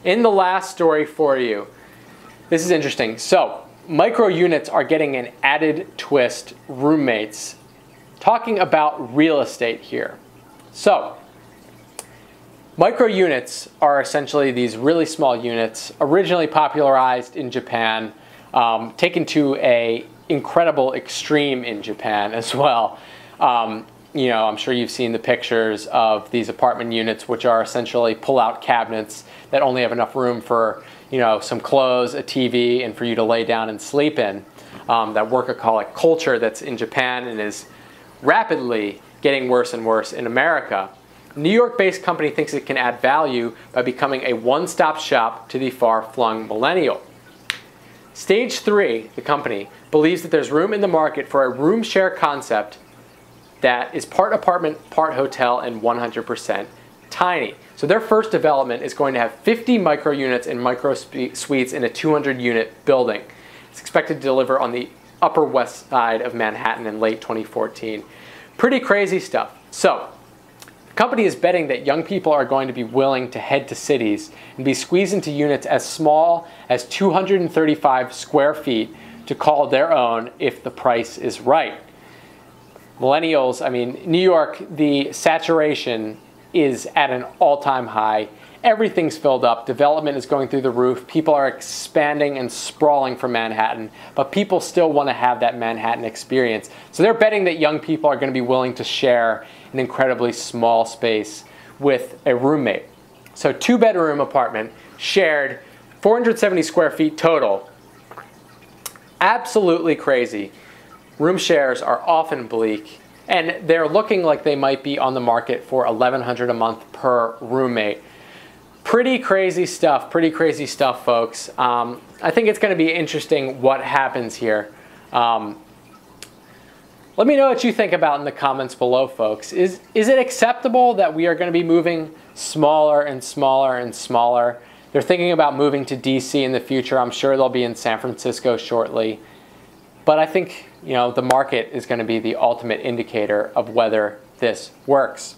In the last story for you, this is interesting. So, micro units are getting an added twist. Roommates. Talking about real estate here. So, micro units are essentially these really small units, originally popularized in Japan, taken to an incredible extreme in Japan as well. You know, I'm sure you've seen the pictures of these apartment units, which are essentially pull-out cabinets that only have enough room for, you know, some clothes, a TV, and for you to lay down and sleep in. That workaholic culture that's in Japan and is rapidly getting worse and worse in America. A New York-based company thinks it can add value by becoming a one-stop shop to the far-flung millennial. Stage 3, the company, believes that there's room in the market for a room share concept that is part apartment, part hotel, and 100% tiny. So their first development is going to have 50 micro units and micro suites in a 200-unit building. It's expected to deliver on the Upper West Side of Manhattan in late 2014. Pretty crazy stuff. So, the company is betting that young people are going to be willing to head to cities and be squeezed into units as small as 235 square feet to call their own if the price is right. Millennials, I mean, New York, the saturation is at an all-time high. Everything's filled up. Development is going through the roof. People are expanding and sprawling from Manhattan, but people still want to have that Manhattan experience. So they're betting that young people are going to be willing to share an incredibly small space with a roommate. So 2-bedroom apartment, shared, 470 square feet total. Absolutely crazy. Room shares are often bleak, and they're looking like they might be on the market for $1,100 a month per roommate. Pretty crazy stuff, folks. I think it's going to be interesting what happens here. Let me know what you think about in the comments below, folks. Is it acceptable that we are going to be moving smaller and smaller and smaller? They're thinking about moving to DC in the future. I'm sure they'll be in San Francisco shortly. But I think, you know, the market is going to be the ultimate indicator of whether this works.